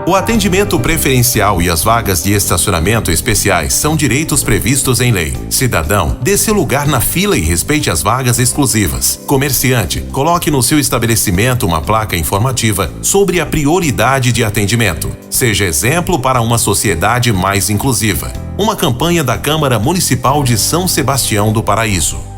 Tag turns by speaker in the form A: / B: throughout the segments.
A: O atendimento preferencial e as vagas de estacionamento especiais são direitos previstos em lei. Cidadão, dê seu lugar na fila e respeite as vagas exclusivas. Comerciante, coloque no seu estabelecimento uma placa informativa sobre a prioridade de atendimento. Seja exemplo para uma sociedade mais inclusiva. Uma campanha da Câmara Municipal de São Sebastião do Paraíso.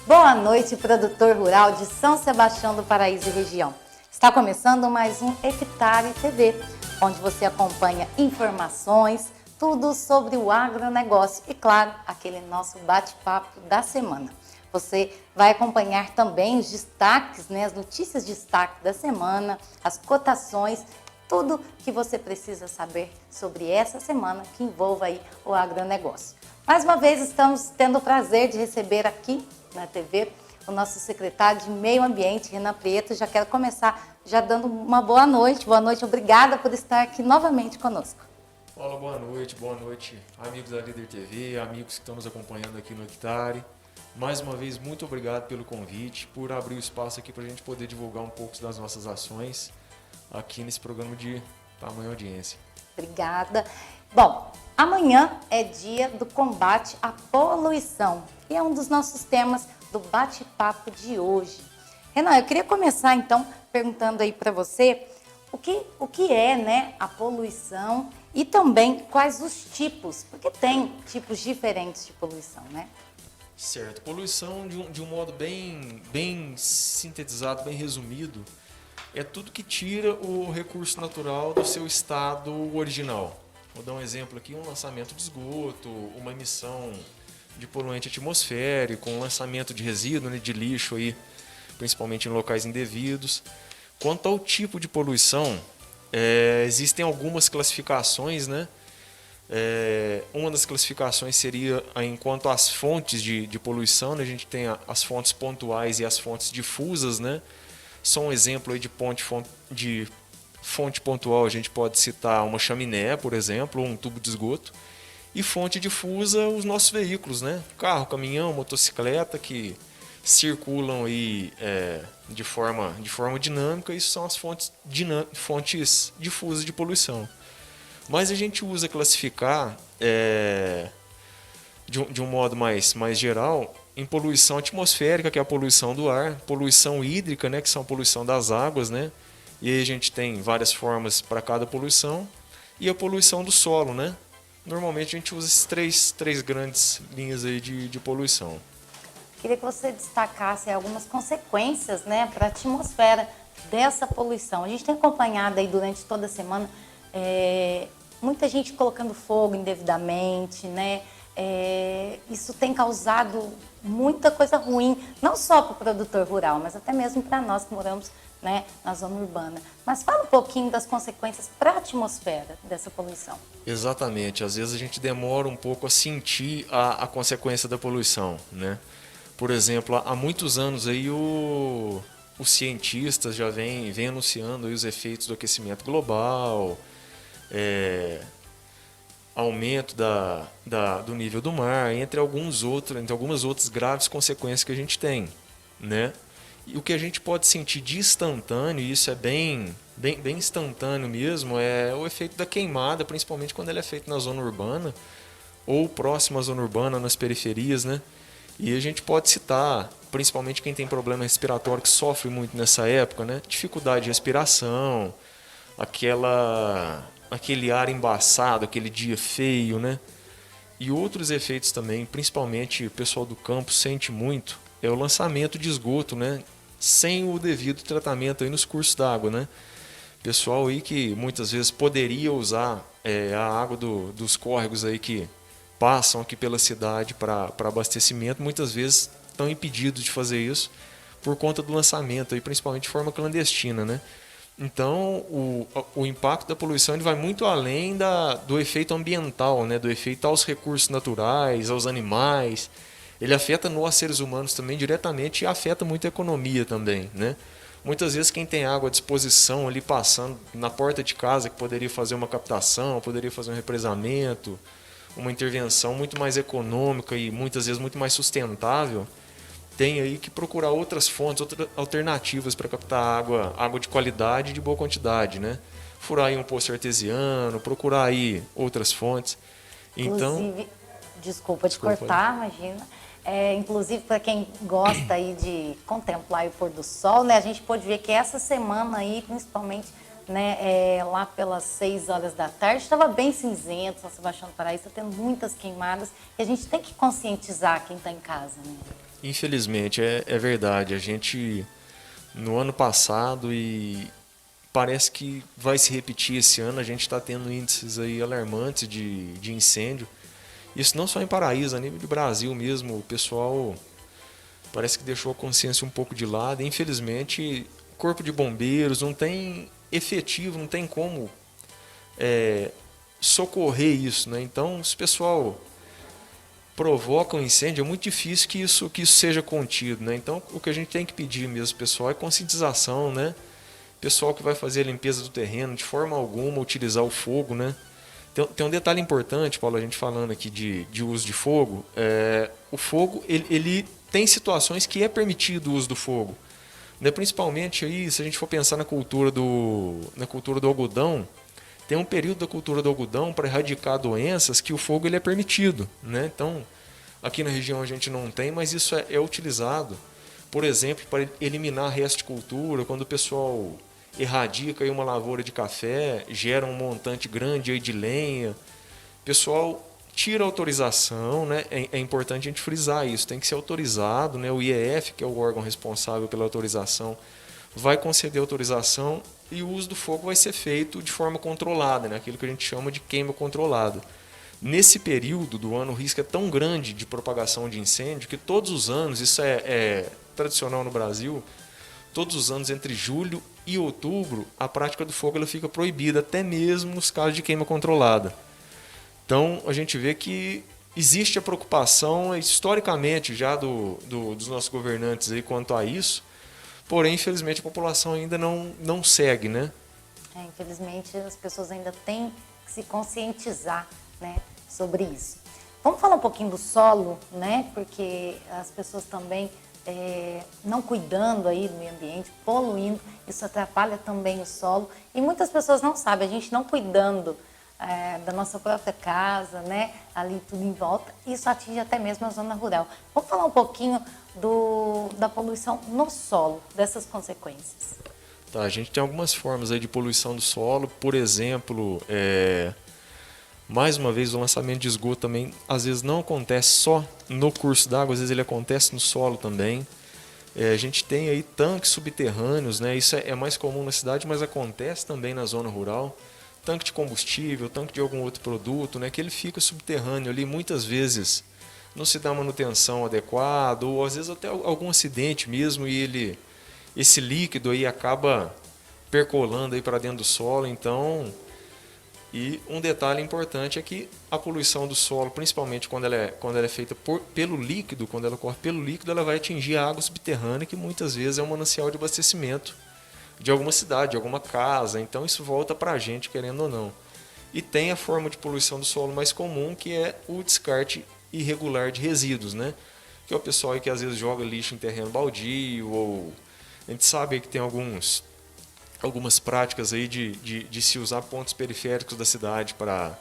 B: Boa noite, produtor rural de São Sebastião do Paraíso e região. Está começando mais um Hectare TV, onde você acompanha informações, tudo sobre o agronegócio e, claro, aquele nosso bate-papo da semana. Você vai acompanhar também os destaques, as notícias de destaque da semana, as cotações, tudo que você precisa saber sobre essa semana que envolva aí o agronegócio. Mais uma vez, estamos tendo o prazer de receber aqui na TV o nosso secretário de Meio Ambiente, Renan Prieto. Já quero começar já dando uma boa noite. Boa noite, obrigada por estar aqui novamente conosco.
C: Olá, boa noite, amigos da Líder TV, amigos que estão nos acompanhando aqui no Hectare. Mais uma vez, muito obrigado pelo convite, por abrir o espaço aqui para a gente poder divulgar um pouco das nossas ações aqui nesse programa de tamanha audiência.
B: Obrigada. Bom, amanhã é dia do combate à poluição e é um dos nossos temas do bate-papo de hoje. Renan, eu queria começar então perguntando aí para você o que é, a poluição e também quais os tipos, porque tem tipos diferentes de poluição, né?
C: Certo, poluição de um modo bem sintetizado, bem resumido, é tudo que tira o recurso natural do seu estado original. Vou dar um exemplo aqui, um lançamento de esgoto, uma emissão de poluente atmosférico, um lançamento de resíduo, de lixo, aí, principalmente em locais indevidos. Quanto ao tipo de poluição, existem algumas classificações, né? Uma das classificações seria enquanto às fontes de poluição, né? A gente tem as fontes pontuais e as fontes difusas, né? Só um exemplo aí de fonte pontual, a gente pode citar uma chaminé, por exemplo, ou um tubo de esgoto. E fonte difusa, os nossos veículos, né? Carro, caminhão, motocicleta, que circulam aí, de forma dinâmica. Isso são as fontes difusas de poluição. Mas a gente usa classificar de um modo mais geral em poluição atmosférica, que é a poluição do ar, poluição hídrica, né, que são a poluição das águas, né? E aí a gente tem várias formas para cada poluição, e a poluição do solo, né? Normalmente a gente usa esses três grandes linhas aí de poluição.
B: Queria que você destacasse algumas consequências, para a atmosfera dessa poluição. A gente tem acompanhado aí durante toda a semana muita gente colocando fogo indevidamente, né? Isso tem causado muita coisa ruim, não só para o produtor rural, mas até mesmo para nós que moramos, na zona urbana. Mas fala um pouquinho das consequências para a atmosfera dessa poluição.
C: Exatamente, às vezes a gente demora um pouco a sentir a consequência da poluição, né? Por exemplo, há muitos anos aí os cientistas já vêm anunciando aí os efeitos do aquecimento global, aumento do nível do mar, entre algumas outras graves consequências que a gente tem, né? E o que a gente pode sentir de instantâneo, e isso é bem instantâneo mesmo, é o efeito da queimada, principalmente quando ela é feita na zona urbana ou próxima à zona urbana, nas periferias, né? E a gente pode citar, principalmente quem tem problema respiratório, que sofre muito nessa época, né? Dificuldade de respiração, aquele ar embaçado, aquele dia feio, né? E outros efeitos também, principalmente o pessoal do campo sente muito, é o lançamento de esgoto, né? Sem o devido tratamento aí nos cursos d'água, né? Pessoal aí que muitas vezes poderia usar a água dos córregos aí que passam aqui pela cidade para abastecimento, muitas vezes estão impedidos de fazer isso por conta do lançamento, aí, principalmente de forma clandestina, né? Então, o impacto da poluição ele vai muito além do efeito ambiental, né? Do efeito aos recursos naturais, aos animais. ele afeta nós seres humanos também diretamente e afeta muito a economia também, né? Muitas vezes quem tem água à disposição ali passando na porta de casa, que poderia fazer uma captação, poderia fazer um represamento, uma intervenção muito mais econômica e muitas vezes muito mais sustentável, tem aí que procurar outras fontes, outras alternativas para captar água de qualidade e de boa quantidade, né? Furar aí um poço artesiano, procurar aí outras fontes. Então,
B: Inclusive, desculpa te cortar, imagina. Inclusive, para quem gosta aí de contemplar o pôr do sol, né, a gente pode ver que essa semana aí, principalmente, né, lá pelas 6 horas da tarde, estava bem cinzento, São Sebastião do Paraíso, está tendo muitas queimadas, e a gente tem que conscientizar quem está em casa, né?
C: infelizmente, é verdade. A gente, no ano passado, e parece que vai se repetir esse ano, a gente está tendo índices aí alarmantes de incêndio. Isso não só em Paraíso, a nível de Brasil mesmo, o pessoal parece que deixou a consciência um pouco de lado. Infelizmente, o corpo de bombeiros não tem efetivo, não tem como socorrer isso, né? Então, se o pessoal provoca um incêndio, é muito difícil que isso seja contido, né? Então, o que a gente tem que pedir mesmo, pessoal, é conscientização, né? Pessoal que vai fazer a limpeza do terreno, de forma alguma, utilizar o fogo, né? Tem um detalhe importante, Paulo, a gente falando aqui de uso de fogo. O fogo, ele tem situações que é permitido o uso do fogo, né? Principalmente aí, se a gente for pensar na cultura do algodão, tem um período da cultura do algodão para erradicar doenças que o fogo ele é permitido, né? Então, aqui na região a gente não tem, mas isso é utilizado, por exemplo, para eliminar resto de cultura, quando o pessoal erradica aí uma lavoura de café, gera um montante grande aí de lenha, o pessoal tira a autorização, né? É importante a gente frisar isso, tem que ser autorizado, né? O IEF, que é o órgão responsável pela autorização, vai conceder autorização e o uso do fogo vai ser feito de forma controlada, né? Aquilo que a gente chama de queima controlada. Nesse período do ano, o risco é tão grande de propagação de incêndio que todos os anos, isso é tradicional no Brasil, todos os anos entre julho e outubro, a prática do fogo ela fica proibida, até mesmo nos casos de queima controlada. Então, a gente vê que existe a preocupação, historicamente, já dos nossos governantes aí quanto a isso, porém, infelizmente, a população ainda não segue, né?
B: Infelizmente, as pessoas ainda têm que se conscientizar, né, sobre isso. Vamos falar um pouquinho do solo, né? Porque as pessoas também não cuidando aí do meio ambiente, poluindo, isso atrapalha também o solo. E muitas pessoas não sabem, a gente não cuidando da nossa própria casa, né? Ali tudo em volta, isso atinge até mesmo a zona rural. Vamos falar um pouquinho da poluição no solo, dessas consequências.
C: Tá, a gente tem algumas formas aí de poluição do solo, por exemplo, mais uma vez o lançamento de esgoto também às vezes não acontece só no curso d'água, às vezes ele acontece no solo também. A gente tem aí tanques subterrâneos, né? Isso é mais comum na cidade, mas acontece também na zona rural. Tanque de combustível, tanque de algum outro produto, né? Que ele fica subterrâneo ali, muitas vezes não se dá manutenção adequada, ou às vezes até algum acidente mesmo, e esse líquido aí acaba percolando aí para dentro do solo. Então, e um detalhe importante é que a poluição do solo, principalmente quando ela é feita pelo líquido, quando ela ocorre pelo líquido, ela vai atingir a água subterrânea, que muitas vezes é um manancial de abastecimento de alguma cidade, de alguma casa. Então isso volta para a gente, querendo ou não. E tem a forma de poluição do solo mais comum, que é o descarte irregular de resíduos, né? Que é o pessoal que às vezes joga lixo em terreno baldio, ou a gente sabe que tem algumas práticas aí de se usar pontos periféricos da cidade para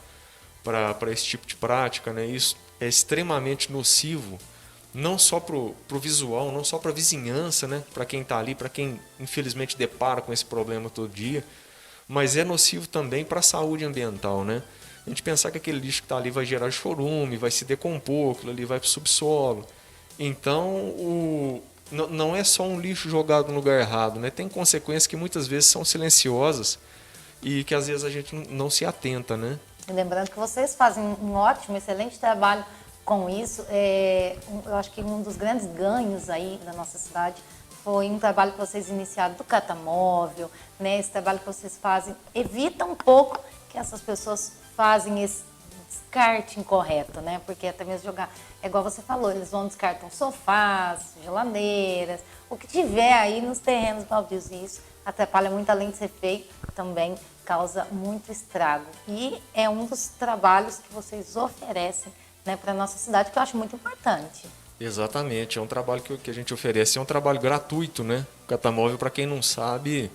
C: esse tipo de prática, né? Isso é extremamente nocivo, não só para o visual, não só para a vizinhança, né? Para quem está ali, para quem infelizmente depara com esse problema todo dia, mas é nocivo também para a saúde ambiental, né? A gente pensar que aquele lixo que está ali vai gerar chorume, vai se decompor, aquilo ali vai para o subsolo. Então, não é só um lixo jogado no lugar errado, né? Tem consequências que muitas vezes são silenciosas e que às vezes a gente não se atenta, né?
B: Lembrando que vocês fazem um ótimo, excelente trabalho com isso. Eu acho que um dos grandes ganhos aí da nossa cidade foi um trabalho que vocês iniciaram do catamóvel, né? Esse trabalho que vocês fazem evita um pouco que essas pessoas fazem descarte incorreto, né? Porque até mesmo jogar, é igual você falou, eles vão descartam sofás, geladeiras, o que tiver aí nos terrenos baldios, e isso atrapalha muito, além de ser feio, também causa muito estrago. E é um dos trabalhos que vocês oferecem, né, para a nossa cidade, que eu acho muito importante.
C: Exatamente, é um trabalho que a gente oferece, é um trabalho gratuito, né? O Catamóvel, para quem não sabe,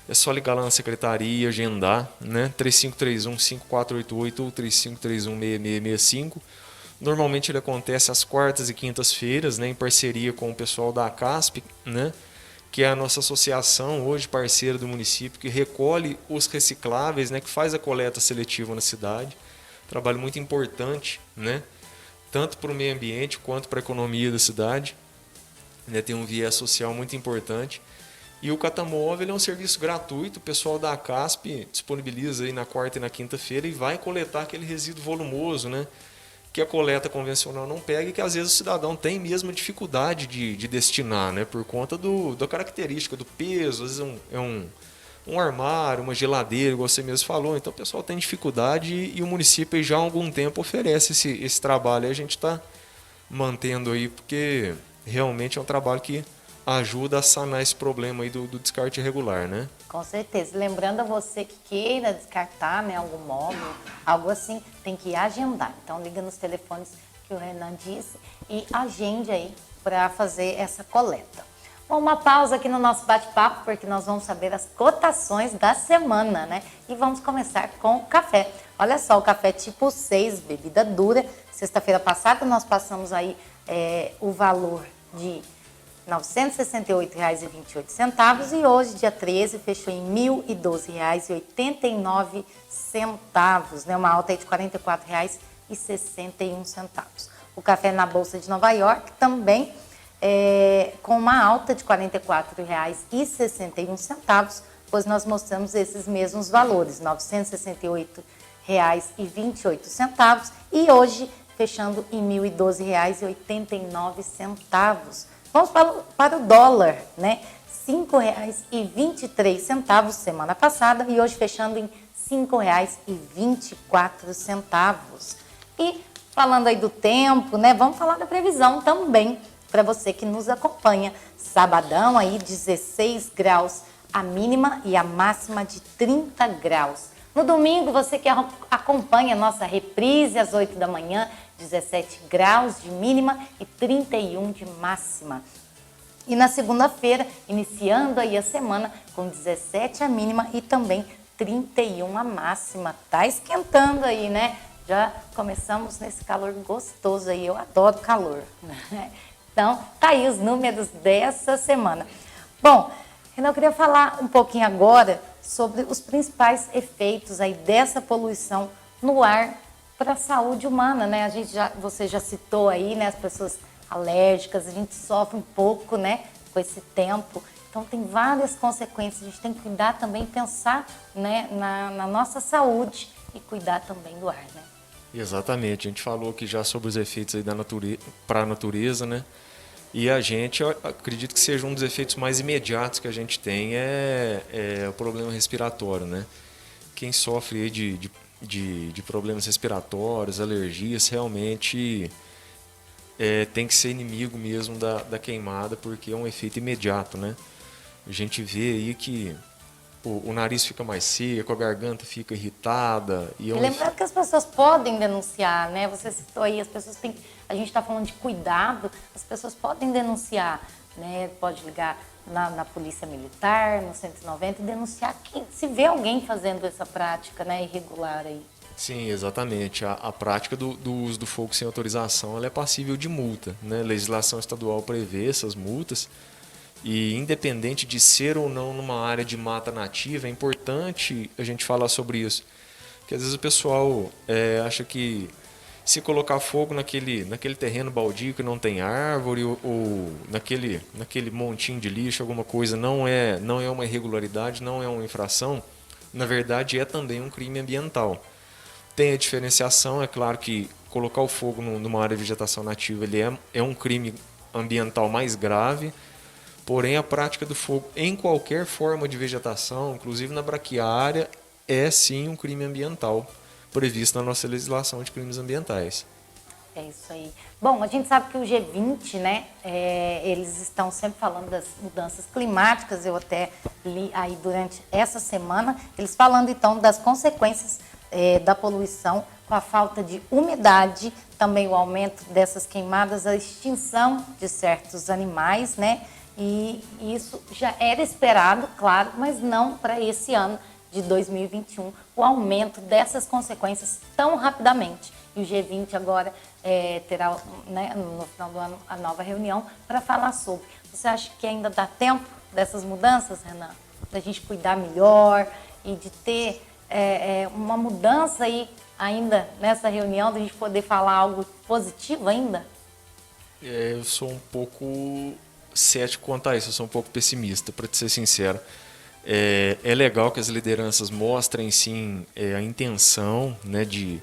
C: é só ligar lá na secretaria, agendar, né? 3531-5488 ou 3531-6665. Normalmente ele acontece às quartas e quintas-feiras, né? Em parceria com o pessoal da ACASP, né? Que é a nossa associação, hoje parceira do município, que recolhe os recicláveis, né? Que faz a coleta seletiva na cidade. Trabalho muito importante, né? Tanto para o meio ambiente quanto para a economia da cidade, né? Tem um viés social muito importante. E o Catamóvel é um serviço gratuito, o pessoal da ACASP disponibiliza aí na quarta e na quinta-feira e vai coletar aquele resíduo volumoso, né? Que a coleta convencional não pega e que às vezes o cidadão tem mesmo dificuldade de destinar, né? Por conta da característica do peso, às vezes um armário, uma geladeira, igual você mesmo falou. Então o pessoal tem dificuldade e o município já há algum tempo oferece esse trabalho. E a gente está mantendo aí, porque realmente é um trabalho que ajuda a sanar esse problema aí do descarte irregular, né?
B: Com certeza. Lembrando a você que queira descartar, né, algum móvel, algo assim, tem que agendar. Então liga nos telefones que o Renan disse e agende aí para fazer essa coleta. Bom, uma pausa aqui no nosso bate-papo, porque nós vamos saber as cotações da semana, né? E vamos começar com o café. Olha só, o café tipo 6, bebida dura. Sexta-feira passada nós passamos aí o valor de R$ 968,28 e hoje, dia 13, fechou em R$ 1.012,89, né? Uma alta aí de R$ 44,61. O café na Bolsa de Nova York também com uma alta de R$ 44,61, pois nós mostramos esses mesmos valores, R$ 968,28 e hoje fechando em R$ 1.012,89. Vamos para o dólar, né? R$ 5,23 semana passada e hoje fechando em R$ 5,24. E falando aí do tempo, né? Vamos falar da previsão também para você que nos acompanha. Sabadão aí 16 graus a mínima e a máxima de 30 graus. No domingo, você que acompanha a nossa reprise às 8 da manhã, 17 graus de mínima e 31 de máxima. E na segunda-feira, iniciando aí a semana com 17 a mínima e também 31 a máxima. Tá esquentando aí, né? Já começamos nesse calor gostoso aí. Eu adoro calor, né? Então, tá aí os números dessa semana. Bom, eu queria falar um pouquinho agora sobre os principais efeitos aí dessa poluição no ar para a saúde humana, né? Você já citou aí, né? As pessoas alérgicas, a gente sofre um pouco, né? Com esse tempo. Então tem várias consequências. A gente tem que cuidar também, pensar, né? Na nossa saúde e cuidar também do ar, né?
C: Exatamente. A gente falou aqui já sobre os efeitos aí para a natureza, né? E a gente, eu acredito que seja um dos efeitos mais imediatos que a gente tem é o problema respiratório, né? Quem sofre aí de problemas respiratórios, alergias, realmente tem que ser inimigo mesmo da queimada, porque é um efeito imediato, né? A gente vê aí que o nariz fica mais seco, a garganta fica irritada. E
B: lembrando que as pessoas podem denunciar, né? Você citou aí, as pessoas têm. A gente está falando de cuidado, as pessoas podem denunciar, né? Pode ligar na Polícia Militar, no 190 e denunciar que se vê alguém fazendo essa prática, né, irregular aí.
C: Sim, exatamente. A prática do uso do fogo sem autorização ela é passível de multa, né? A legislação estadual prevê essas multas. E independente de ser ou não numa área de mata nativa, é importante a gente falar sobre isso. Porque às vezes o pessoal acha que se colocar fogo naquele terreno baldio que não tem árvore ou naquele montinho de lixo, alguma coisa, não é uma irregularidade, não é uma infração, na verdade é também um crime ambiental. Tem a diferenciação, é claro que colocar o fogo numa área de vegetação nativa ele é um crime ambiental mais grave. Porém, a prática do fogo em qualquer forma de vegetação, inclusive na braquiária, é sim um crime ambiental, previsto na nossa legislação de crimes ambientais.
B: É isso aí. Bom, a gente sabe que o G20, né, eles estão sempre falando das mudanças climáticas. Eu até li aí durante essa semana, eles falando então das consequências da poluição com a falta de umidade, também o aumento dessas queimadas, a extinção de certos animais, né? E isso já era esperado, claro, mas não para esse ano de 2021, o aumento dessas consequências tão rapidamente. E o G20 agora terá, né, no final do ano, a nova reunião para falar sobre. Você acha que ainda dá tempo dessas mudanças, Renan? Da gente cuidar melhor e de ter uma mudança aí ainda nessa reunião, da gente poder falar algo positivo ainda?
C: Eu sou um pouco cético quanto a isso, eu sou um pouco pessimista, para ser sincero. É legal que as lideranças mostrem, sim, a intenção, né, de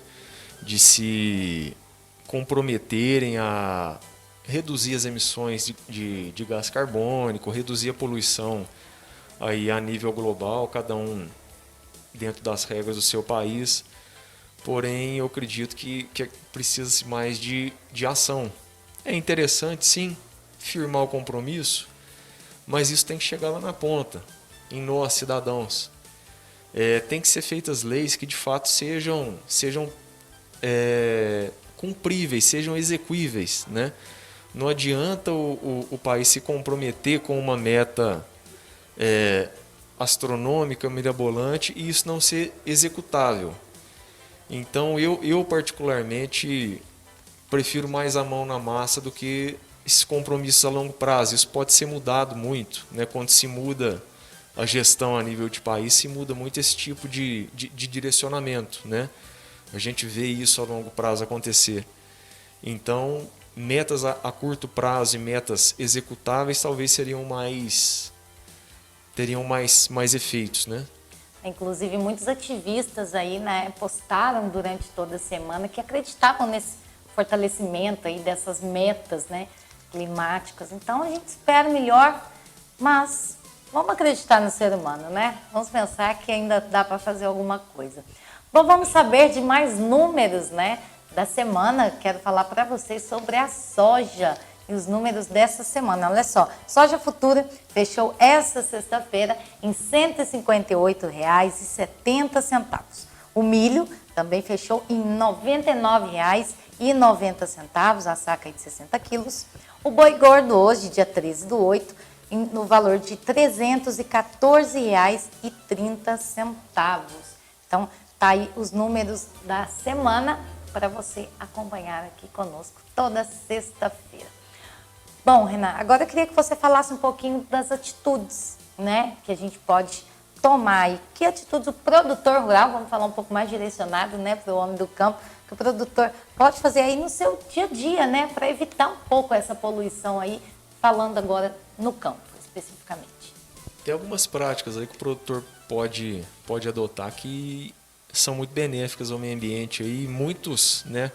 C: se comprometerem a reduzir as emissões de gás carbônico, reduzir a poluição aí a nível global, cada um dentro das regras do seu país. Porém, eu acredito que precisa-se mais de ação. É interessante, sim, firmar o compromisso, mas isso tem que chegar lá na ponta, em nós, cidadãos. Tem que ser feitas leis que, de fato, sejam cumpríveis, sejam execuíveis, né? Não adianta o país se comprometer com uma meta astronômica, mirabolante, e isso não ser executável. Então, eu particularmente prefiro mais a mão na massa do que esses compromissos a longo prazo. Isso pode ser mudado muito, né? Quando se muda a gestão a nível de país, se muda muito esse tipo de direcionamento, né? A gente vê isso a longo prazo acontecer. Então, metas a curto prazo e metas executáveis talvez teriam mais efeitos, né?
B: Inclusive, muitos ativistas aí, né, postaram durante toda a semana que acreditavam nesse fortalecimento aí dessas metas, né, climáticas. Então, a gente espera melhor, mas vamos acreditar no ser humano, né? Vamos pensar que ainda dá para fazer alguma coisa. Bom, vamos saber de mais números, né, da semana. Quero falar para vocês sobre a soja e os números dessa semana. Olha só, soja futura fechou essa sexta-feira em R$ 158,70. O milho também fechou em R$ 99,90, a saca de 60 quilos. O boi gordo hoje, dia 13/8, no valor de R$ 314,30. Então, tá aí os números da semana para você acompanhar aqui conosco toda sexta-feira. Bom, Renan, agora eu queria que você falasse um pouquinho das atitudes, né, que a gente pode tomar aí. Que atitudes o produtor rural, vamos falar um pouco mais direcionado, né, para o homem do campo, que o produtor pode fazer aí no seu dia a dia, né, para evitar um pouco essa poluição aí, falando agora no campo, especificamente.
C: Tem algumas práticas aí que o produtor pode adotar que são muito benéficas ao meio ambiente aí, muitos, né?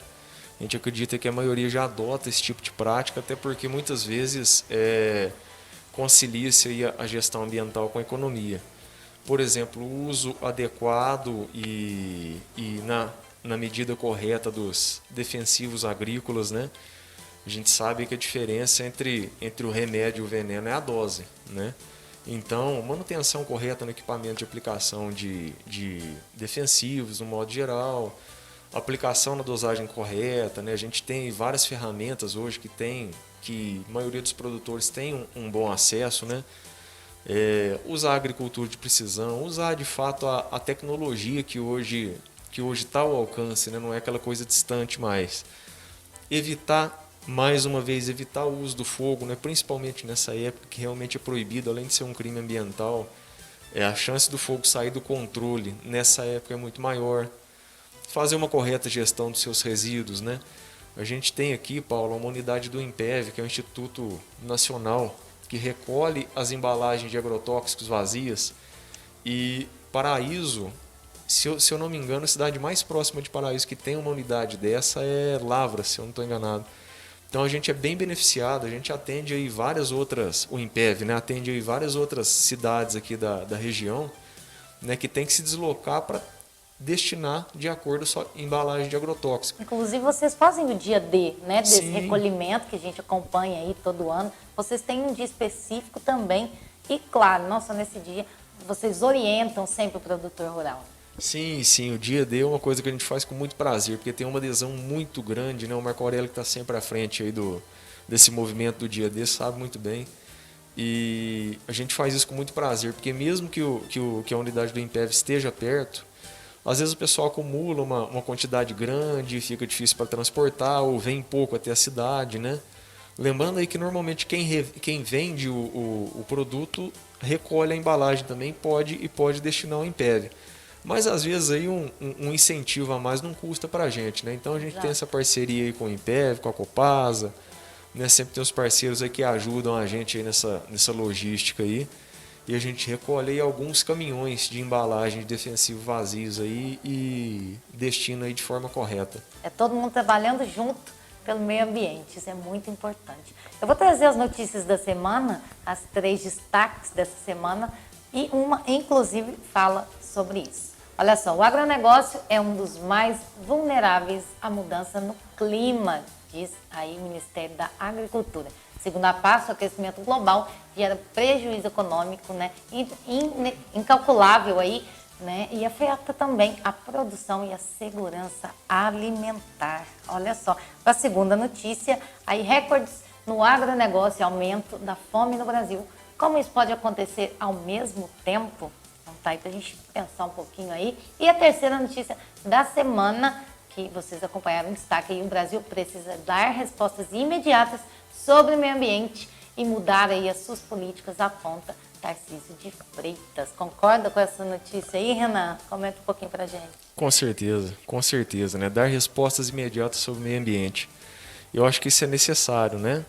C: A gente acredita que a maioria já adota esse tipo de prática, até porque muitas vezes concilia-se a gestão ambiental com a economia. Por exemplo, o uso adequado e na medida correta dos defensivos agrícolas, né? A gente sabe que a diferença entre o remédio e o veneno é a dose, né? Então, manutenção correta no equipamento de aplicação de defensivos, no modo geral, aplicação na dosagem correta, né? A gente tem várias ferramentas hoje que a maioria dos produtores tem um bom acesso, né? Usar a agricultura de precisão, usar de fato a tecnologia que hoje está ao alcance, né? Não é aquela coisa distante mais. Mais uma vez, evitar o uso do fogo, né? Principalmente nessa época que realmente é proibido, além de ser um crime ambiental, a chance do fogo sair do controle nessa época é muito maior. Fazer uma correta gestão dos seus resíduos, né? A gente tem aqui, Paulo, uma unidade do INPEV, que é o Instituto Nacional, que recolhe as embalagens de agrotóxicos vazias. E Paraíso, se eu não me engano, a cidade mais próxima de Paraíso que tem uma unidade dessa é Lavras, se eu não estou enganado. Então a gente é bem beneficiado, a gente atende aí várias outras, o INPEV, né, atende aí várias outras cidades aqui da região, né, que tem que se deslocar para destinar de acordo com a embalagem de agrotóxico.
B: Inclusive, vocês fazem o dia D, né, desse
C: Sim.
B: recolhimento que a gente acompanha aí todo ano. Vocês têm um dia específico também. E, claro, nossa, nesse dia, vocês orientam sempre o produtor rural.
C: Sim, sim, o dia D é uma coisa que a gente faz com muito prazer, porque tem uma adesão muito grande, né? O Marco Aurélio que está sempre à frente aí desse movimento do dia D sabe muito bem. E a gente faz isso com muito prazer, porque mesmo que a unidade do Impev esteja perto, às vezes o pessoal acumula uma quantidade grande, fica difícil para transportar, ou vem pouco até a cidade, né? Lembrando aí que normalmente quem vende o produto recolhe a embalagem também, pode destinar ao Impev. Mas às vezes aí um incentivo a mais não custa para a gente, né? Então a gente tem essa parceria aí com o Impev, com a Copasa, né? Sempre tem os parceiros aí que ajudam a gente aí nessa logística aí. E a gente recolhe aí alguns caminhões de embalagem de defensivo vazios aí e destina aí de forma correta.
B: É todo mundo trabalhando junto pelo meio ambiente, isso é muito importante. Eu vou trazer as notícias da semana, as 3 destaques dessa semana, e uma, inclusive, fala sobre isso. Olha só, o agronegócio é um dos mais vulneráveis à mudança no clima, diz aí o Ministério da Agricultura. Segundo a PASSO, o aquecimento global gera prejuízo econômico, né, incalculável aí, né, e afeta também a produção e a segurança alimentar. Olha só, para a segunda notícia, aí recordes no agronegócio e aumento da fome no Brasil. Como isso pode acontecer ao mesmo tempo? Então tá aí para a gente pensar um pouquinho aí. E a terceira notícia da semana, que vocês acompanharam em destaque aí, o Brasil precisa dar respostas imediatas sobre o meio ambiente e mudar aí as suas políticas, aponta Tarcísio de Freitas. Concorda com essa notícia aí, Renan? Comenta um pouquinho pra gente.
C: Com certeza, né? Dar respostas imediatas sobre o meio ambiente. Eu acho que isso é necessário, né?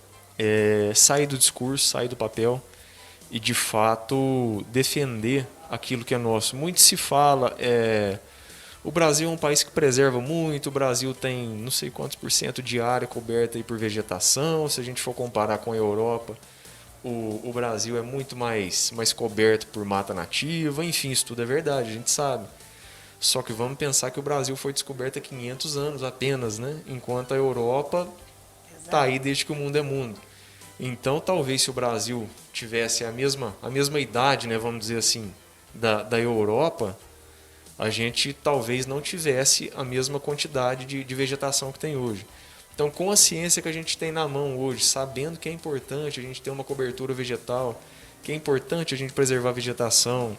C: Sair do discurso, sair do papel e, de fato, defender aquilo que é nosso. Muito se fala, o Brasil é um país que preserva muito, o Brasil tem não sei quantos % de área coberta aí por vegetação, se a gente for comparar com a Europa, o Brasil é muito mais coberto por mata nativa, enfim, isso tudo é verdade, a gente sabe. Só que vamos pensar que o Brasil foi descoberto há 500 anos apenas, né? Enquanto a Europa está aí desde que o mundo é mundo. Então, talvez se o Brasil tivesse a mesma idade, né, vamos dizer assim, da Europa, a gente talvez não tivesse a mesma quantidade de vegetação que tem hoje. Então, com a ciência que a gente tem na mão hoje, sabendo que é importante a gente ter uma cobertura vegetal, que é importante a gente preservar a vegetação,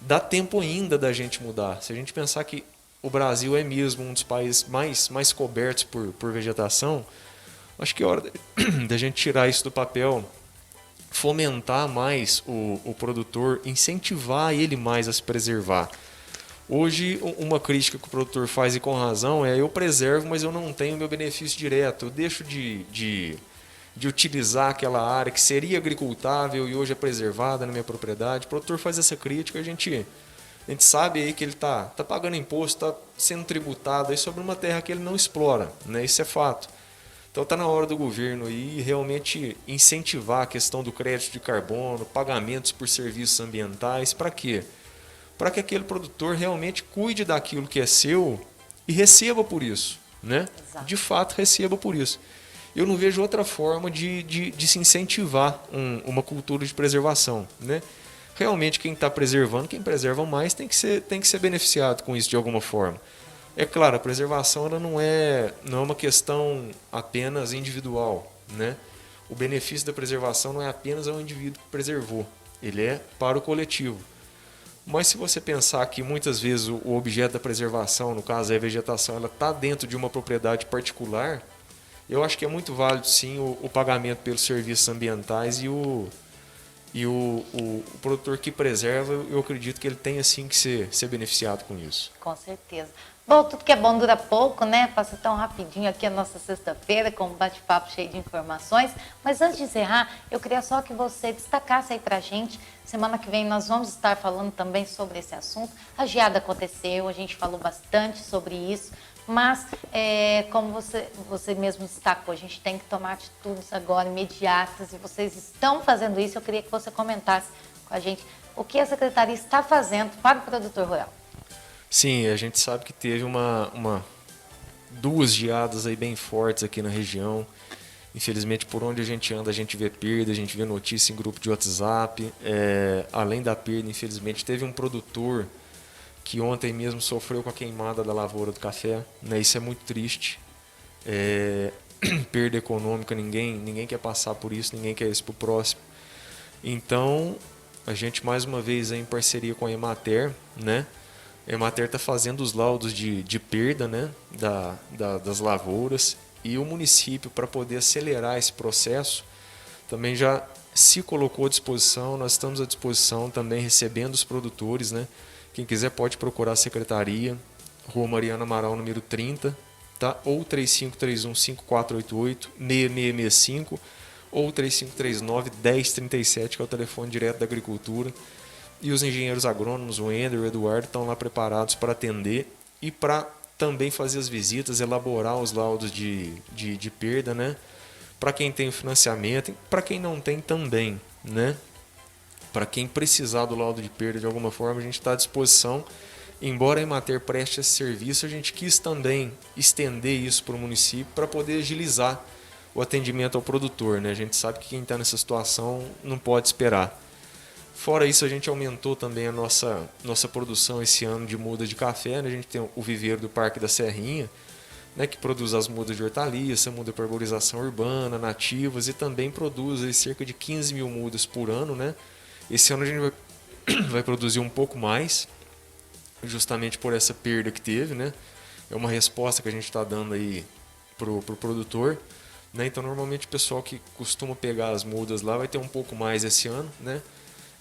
C: dá tempo ainda da gente mudar. Se a gente pensar que o Brasil é mesmo um dos países mais cobertos por vegetação, acho que é hora da gente tirar isso do papel, fomentar mais o produtor, incentivar ele mais a se preservar. Hoje, uma crítica que o produtor faz, e com razão, eu preservo, mas eu não tenho meu benefício direto. Eu deixo de utilizar aquela área que seria agricultável e hoje é preservada na minha propriedade. O produtor faz essa crítica, a gente sabe aí que ele está pagando imposto, está sendo tributado aí sobre uma terra que ele não explora, né? Isso é fato. Então está na hora do governo aí realmente incentivar a questão do crédito de carbono, pagamentos por serviços ambientais. Para quê? Para que aquele produtor realmente cuide daquilo que é seu e receba por isso, né?
B: Exato.
C: De fato, receba por isso. Eu não vejo outra forma de se incentivar uma cultura de preservação, né? Realmente quem está preservando, quem preserva mais tem que ser beneficiado com isso de alguma forma. É claro, a preservação ela não é uma questão apenas individual, né? O benefício da preservação não é apenas ao indivíduo que preservou, ele é para o coletivo. Mas se você pensar que muitas vezes o objeto da preservação, no caso a vegetação, ela está dentro de uma propriedade particular, eu acho que é muito válido sim o pagamento pelos serviços ambientais e o produtor que preserva, eu acredito que ele tem assim que ser beneficiado com isso.
B: Com certeza. Bom, tudo que é bom dura pouco, né? Passa tão rapidinho aqui a nossa sexta-feira com um bate-papo cheio de informações. Mas antes de encerrar, eu queria só que você destacasse aí pra gente. Semana que vem nós vamos estar falando também sobre esse assunto. A geada aconteceu, a gente falou bastante sobre isso. Mas, como você mesmo destacou, a gente tem que tomar atitudes agora imediatas. E vocês estão fazendo isso. Eu queria que você comentasse com a gente o que a Secretaria está fazendo para o produtor rural.
C: Sim, a gente sabe que teve duas geadas aí bem fortes aqui na região. Infelizmente, por onde a gente anda, a gente vê perda, a gente vê notícia em grupo de WhatsApp. Além da perda, infelizmente, teve um produtor que ontem mesmo sofreu com a queimada da lavoura do café. Né? Isso é muito triste. Perda econômica, ninguém quer passar por isso, ninguém quer isso para o próximo. Então, a gente mais uma vez aí, em parceria com a Emater, né? A Emater está fazendo os laudos de perda, né? das lavouras, e o município, para poder acelerar esse processo, também já se colocou à disposição. Nós estamos à disposição também recebendo os produtores, né? Quem quiser pode procurar a secretaria, Rua Mariana Amaral, número 30, tá? Ou 3531-5488, 6665, ou 3539-1037, que é o telefone direto da agricultura. E os engenheiros agrônomos, o Ender e o Eduardo, estão lá preparados para atender e para também fazer as visitas, elaborar os laudos de perda, né? Para quem tem o financiamento, para quem não tem também, né? Para quem precisar do laudo de perda de alguma forma, a gente está à disposição. Embora a Emater preste esse serviço, a gente quis também estender isso para o município para poder agilizar o atendimento ao produtor, né? A gente sabe que quem está nessa situação não pode esperar. Fora isso, a gente aumentou também a nossa produção esse ano de muda de café, né? A gente tem o viveiro do Parque da Serrinha, né, que produz as mudas de hortaliça, muda para arborização urbana, nativas, e também produz aí cerca de 15 mil mudas por ano, né? Esse ano a gente vai produzir um pouco mais, justamente por essa perda que teve, né? É uma resposta que a gente está dando aí pro produtor, né? Então, normalmente o pessoal que costuma pegar as mudas lá vai ter um pouco mais esse ano, né?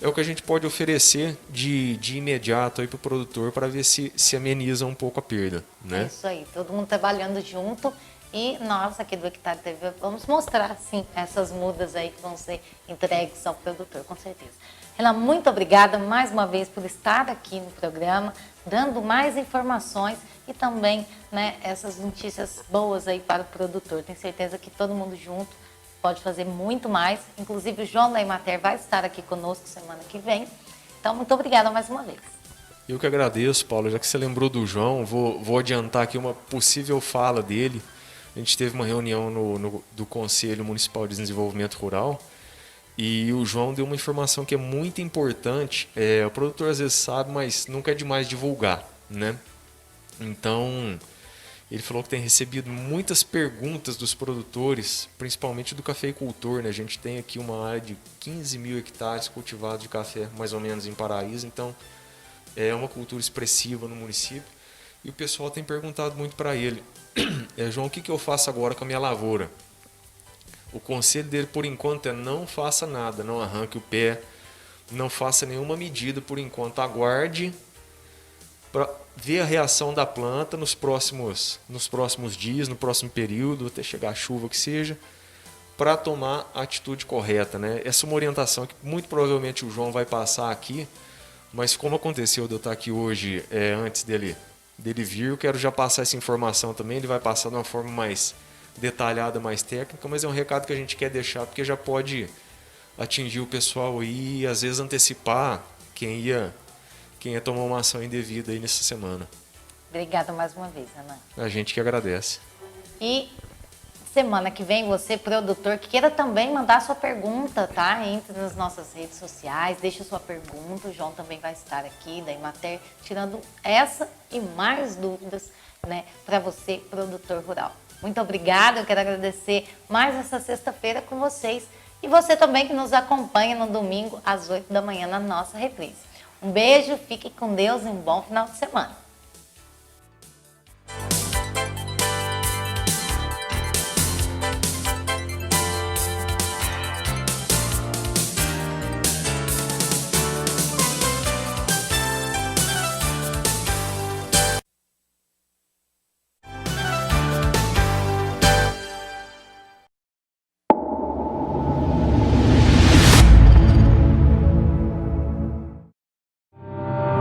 C: É o que a gente pode oferecer de imediato para o produtor, para ver se ameniza um pouco a perda, né?
B: É isso aí, todo mundo trabalhando junto, e nós aqui do Hectare TV vamos mostrar, sim, essas mudas aí que vão ser entregues ao produtor, com certeza. Renan, muito obrigada mais uma vez por estar aqui no programa, dando mais informações e também, né, essas notícias boas aí para o produtor. Tenho certeza que todo mundo junto pode fazer muito mais. Inclusive o João da Emater vai estar aqui conosco semana que vem. Então, muito obrigada mais uma vez.
C: Eu que agradeço, Paulo. Já que você lembrou do João, vou adiantar aqui uma possível fala dele. A gente teve uma reunião do Conselho Municipal de Desenvolvimento Rural e o João deu uma informação que é muito importante. O produtor às vezes sabe, mas nunca é demais divulgar, né? Então, ele falou que tem recebido muitas perguntas dos produtores, principalmente do cafeicultor, né? A gente tem aqui uma área de 15 mil hectares cultivados de café, mais ou menos, em Paraíso. Então, é uma cultura expressiva no município. E o pessoal tem perguntado muito para ele: João, o que eu faço agora com a minha lavoura? O conselho dele, por enquanto, é não faça nada, não arranque o pé, não faça nenhuma medida por enquanto. Aguarde para ver a reação da planta nos próximos dias, no próximo período, até chegar a chuva que seja, para tomar a atitude correta, né? Essa é uma orientação que muito provavelmente o João vai passar aqui, mas como aconteceu de eu estar aqui hoje, antes dele vir, eu quero já passar essa informação também. Ele vai passar de uma forma mais detalhada, mais técnica, mas é um recado que a gente quer deixar, porque já pode atingir o pessoal aí e às vezes antecipar quem ia tomar uma ação indevida aí nessa semana.
B: Obrigada mais uma vez, Ana.
C: A gente que agradece.
B: E semana que vem, você, produtor, que queira também mandar sua pergunta, tá? Entre nas nossas redes sociais, deixa sua pergunta. O João também vai estar aqui da Emater, tirando essa e mais dúvidas, né, para você, produtor rural. Muito obrigada, eu quero agradecer mais essa sexta-feira com vocês. E você também que nos acompanha no domingo, às 8 da manhã, na nossa reprise. Um beijo, fique com Deus e um bom final de semana.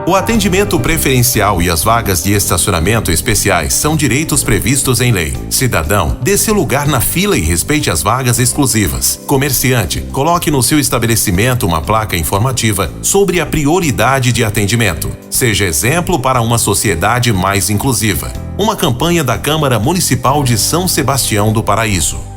A: O atendimento preferencial e as vagas de estacionamento especiais são direitos previstos em lei. Cidadão, dê seu lugar na fila e respeite as vagas exclusivas. Comerciante, coloque no seu estabelecimento uma placa informativa sobre a prioridade de atendimento. Seja exemplo para uma sociedade mais inclusiva. Uma campanha da Câmara Municipal de São Sebastião do Paraíso.